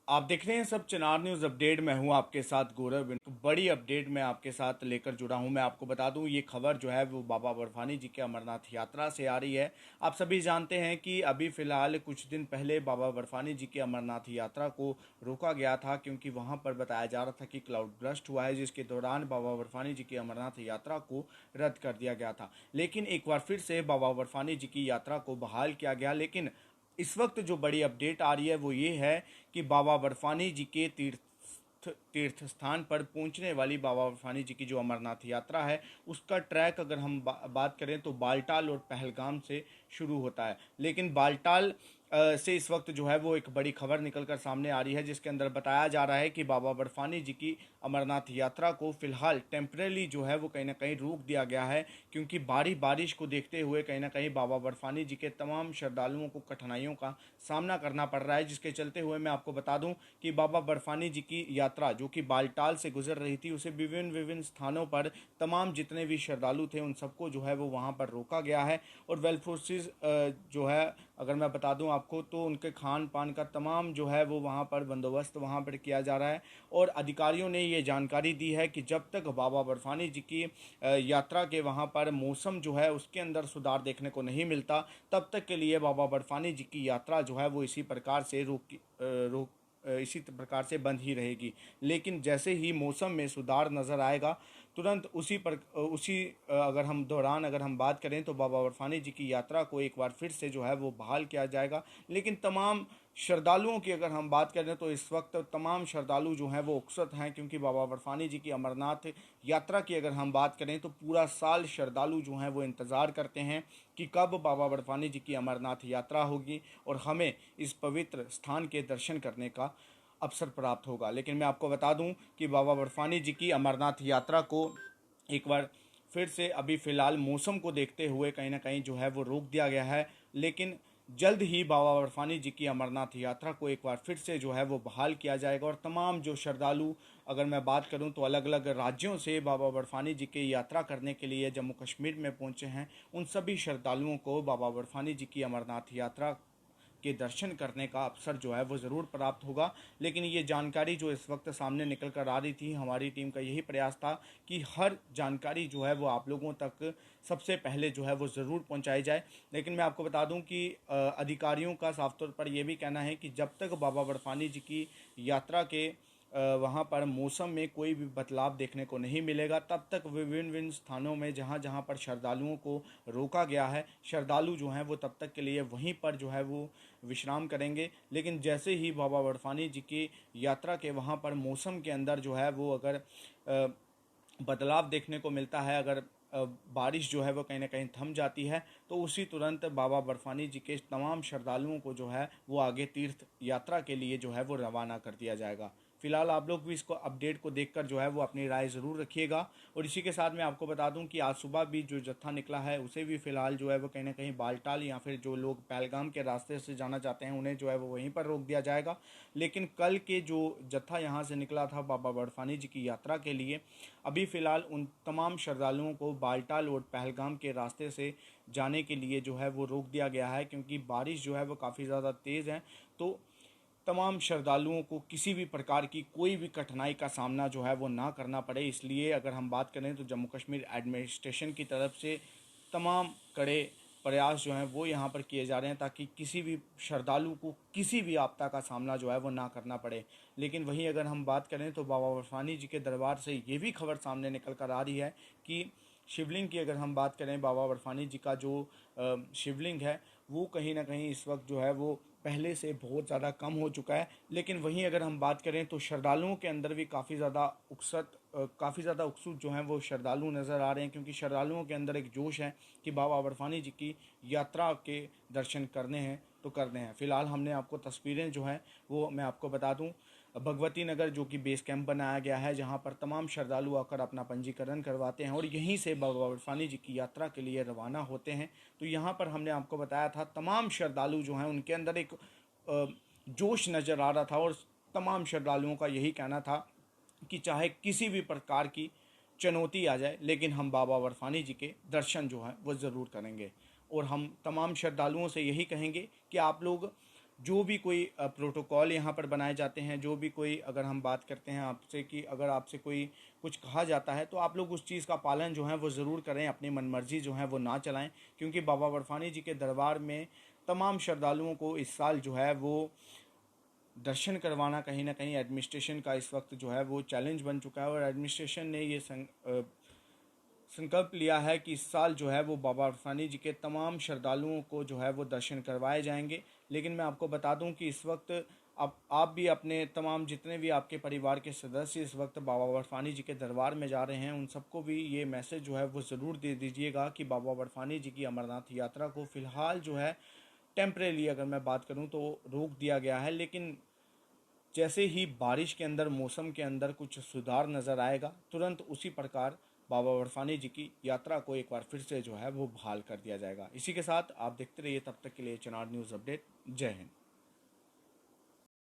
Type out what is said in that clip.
आप देख रहे हैं सब चिनार न्यूज़ अपडेट। मैं हूं आपके साथ गौरव। बड़ी अपडेट मैं आपके साथ लेकर जुड़ा हूं। मैं आपको बता दूं ये खबर जो है वो बाबा बर्फानी जी के अमरनाथ यात्रा से आ रही है। आप सभी जानते हैं कि अभी फ़िलहाल कुछ दिन पहले बाबा बर्फानी जी की अमरनाथ यात्रा को रोका गया था, क्योंकि वहां पर बताया जा रहा था कि क्लाउड ब्रस्ट हुआ है, जिसके दौरान बाबा बर्फानी जी की अमरनाथ यात्रा को रद्द कर दिया गया था। लेकिन एक बार फिर से बाबा बर्फानी जी की यात्रा को बहाल किया गया। लेकिन इस वक्त जो बड़ी अपडेट आ रही है वो ये है कि बाबा बर्फानी जी के तीर्थ स्थान पर पहुंचने वाली बाबा बर्फानी जी की जो अमरनाथ यात्रा है उसका ट्रैक अगर हम बात करें तो बालटाल और पहलगाम से शुरू होता है। लेकिन बालटाल से इस वक्त जो है वो एक बड़ी खबर निकल कर सामने आ रही है, जिसके अंदर बताया जा रहा है कि बाबा बर्फानी जी की अमरनाथ यात्रा को फिलहाल टेम्परेली जो है वो कहीं ना कहीं रोक दिया गया है, क्योंकि बारिश को देखते हुए कहीं ना कहीं बाबा बर्फानी जी के तमाम श्रद्धालुओं को कठिनाइयों का सामना करना पड़ रहा है। जिसके चलते हुए मैं आपको बता दूं कि बाबा बर्फानी जी की यात्रा जो कि बालटाल से गुजर रही थी उसे विभिन्न विभिन्न स्थानों पर तमाम जितने भी श्रद्धालु थे उन सबको जो है वो वहाँ पर रोका गया है। और वेल फोर्सेस जो है, अगर मैं बता दूं आपको, तो उनके खान पान का तमाम जो है वो वहाँ पर बंदोबस्त वहाँ पर किया जा रहा है। और अधिकारियों ने ये जानकारी दी है कि जब तक बाबा बर्फानी जी की यात्रा के वहाँ पर मौसम जो है उसके अंदर सुधार देखने को नहीं मिलता, तब तक के लिए बाबा बर्फानी जी की यात्रा जो है वो इसी प्रकार से बंद ही रहेगी। लेकिन जैसे ही मौसम में सुधार नज़र आएगा, तुरंत अगर हम बात करें तो बाबा बर्फानी जी की यात्रा को एक बार फिर से जो है वो बहाल किया जाएगा। लेकिन तमाम श्रद्धालुओं की अगर हम बात करें तो इस वक्त तमाम श्रद्धालु जो हैं वो उकसुत हैं, क्योंकि बाबा बर्फानी जी की अमरनाथ यात्रा की अगर हम बात करें तो पूरा साल श्रद्धालु जो हैं वो इंतज़ार करते हैं कि कब बाबा बर्फानी जी की अमरनाथ यात्रा होगी और हमें इस पवित्र स्थान के दर्शन करने का अवसर प्राप्त होगा। लेकिन मैं आपको बता दूं कि बाबा बर्फानी जी की अमरनाथ यात्रा को एक बार फिर से अभी फ़िलहाल मौसम को देखते हुए कहीं ना कहीं जो है वो रोक दिया गया है। लेकिन जल्द ही बाबा बर्फानी जी की अमरनाथ यात्रा को एक बार फिर से जो है वो बहाल किया जाएगा। और तमाम जो श्रद्धालु, अगर मैं बात करूं तो अलग अलग राज्यों से बाबा बर्फानी जी की यात्रा करने के लिए जम्मू कश्मीर में पहुंचे हैं, उन सभी श्रद्धालुओं को बाबा बर्फानी जी की अमरनाथ यात्रा के दर्शन करने का अवसर जो है वो ज़रूर प्राप्त होगा। लेकिन ये जानकारी जो इस वक्त सामने निकल कर आ रही थी, हमारी टीम का यही प्रयास था कि हर जानकारी जो है वो आप लोगों तक सबसे पहले जो है वो ज़रूर पहुंचाई जाए। लेकिन मैं आपको बता दूं कि अधिकारियों का साफ तौर पर यह भी कहना है कि जब तक बाबा बर्फानी जी की यात्रा के वहाँ पर मौसम में कोई भी बदलाव देखने को नहीं मिलेगा, तब तक विभिन्न विभिन्न स्थानों में जहाँ जहाँ पर श्रद्धालुओं को रोका गया है, श्रद्धालु जो हैं वो तब तक के लिए वहीं पर जो है वो विश्राम करेंगे। लेकिन जैसे ही बाबा बर्फानी जी की यात्रा के वहाँ पर मौसम के अंदर जो है वो अगर बदलाव देखने को मिलता है, अगर बारिश जो है वो कहीं ना कहीं थम जाती है, तो उसी तुरंत बाबा बर्फानी जी के तमाम श्रद्धालुओं को जो है वो आगे तीर्थ यात्रा के लिए जो है वो रवाना कर दिया जाएगा। फिलहाल आप लोग भी इसको अपडेट को देखकर जो है वो अपनी राय ज़रूर रखिएगा। और इसी के साथ मैं आपको बता दूं कि आज सुबह भी जो जत्था निकला है उसे भी फ़िलहाल जो है वो कहीं ना कहीं बालटाल या फिर जो लोग पहलगाम के रास्ते से जाना चाहते हैं उन्हें जो है वो वहीं पर रोक दिया जाएगा। लेकिन कल के जो जत्था यहाँ से निकला था बाबा बर्फानी जी की यात्रा के लिए, अभी फ़िलहाल उन तमाम श्रद्धालुओं को बालटाल और पहलगाम के रास्ते से जाने के लिए जो है वो रोक दिया गया है, क्योंकि बारिश जो है वो काफ़ी ज़्यादा तेज़ है। तो तमाम श्रद्धालुओं को किसी भी प्रकार की कोई भी कठिनाई का सामना जो है वो ना करना पड़े, इसलिए अगर हम बात करें तो जम्मू कश्मीर एडमिनिस्ट्रेशन की तरफ से तमाम कड़े प्रयास जो हैं वो यहाँ पर किए जा रहे हैं, ताकि किसी भी श्रद्धालु को किसी भी आपदा का सामना जो है वो ना करना पड़े। लेकिन वहीं अगर हम बात करें तो बाबा बर्फानी जी के दरबार से ये भी खबर सामने निकल कर आ रही है कि शिवलिंग की अगर हम बात करें, बाबा बर्फानी जी का जो शिवलिंग है वो कहीं ना कहीं इस वक्त जो है वो पहले से बहुत ज़्यादा कम हो चुका है। लेकिन वहीं अगर हम बात करें तो श्रद्धालुओं के अंदर भी काफ़ी ज़्यादा उत्सुक जो हैं वो श्रद्धालु नज़र आ रहे हैं, क्योंकि श्रद्धालुओं के अंदर एक जोश है कि बाबा बर्फानी जी की यात्रा के दर्शन करने हैं तो करने हैं। फ़िलहाल हमने आपको तस्वीरें जो हैं वो मैं आपको बता दूं, भगवती नगर जो कि बेस कैंप बनाया गया है, जहां पर तमाम श्रद्धालु आकर अपना पंजीकरण करवाते हैं और यहीं से बाबा बर्फानी जी की यात्रा के लिए रवाना होते हैं। तो यहाँ पर हमने आपको बताया था तमाम श्रद्धालु जो हैं उनके अंदर एक जोश नज़र आ रहा था, और तमाम श्रद्धालुओं का यही कहना था कि चाहे किसी भी प्रकार की चुनौती आ जाए, लेकिन हम बाबा बर्फानी जी के दर्शन जो हैं वो ज़रूर करेंगे। और हम तमाम श्रद्धालुओं से यही कहेंगे कि आप लोग जो भी कोई प्रोटोकॉल यहाँ पर बनाए जाते हैं, जो भी कोई अगर हम बात करते हैं आपसे कि अगर आपसे कोई कुछ कहा जाता है तो आप लोग उस चीज़ का पालन जो है वो ज़रूर करें, अपनी मनमर्जी जो है वो ना चलाएं, क्योंकि बाबा बर्फानी जी के दरबार में तमाम श्रद्धालुओं को इस साल जो है वो दर्शन करवाना कहीं ना कहीं एडमिनिस्ट्रेशन का इस वक्त जो है वो चैलेंज बन चुका है। और एडमिनिस्ट्रेशन ने ये संकल्प लिया है कि इस साल जो है वो बाबा बर्फानी जी के तमाम श्रद्धालुओं को जो है वो दर्शन करवाए जाएंगे। लेकिन मैं आपको बता दूं कि इस वक्त आप भी अपने तमाम जितने भी आपके परिवार के सदस्य इस वक्त बाबा बर्फानी जी के दरबार में जा रहे हैं, उन सबको भी ये मैसेज जो है वो ज़रूर दे दीजिएगा कि बाबा बर्फानी जी की अमरनाथ यात्रा को फ़िलहाल जो है टेम्परेली अगर मैं बात करूं तो रोक दिया गया है। लेकिन जैसे ही बारिश के अंदर मौसम के अंदर कुछ सुधार नज़र आएगा, तुरंत उसी प्रकार बाबा बर्फानी जी की यात्रा को एक बार फिर से जो है वो बहाल कर दिया जाएगा। इसी के साथ आप देखते रहिए, तब तक के लिए चिनार न्यूज़ अपडेट। जय हिंद।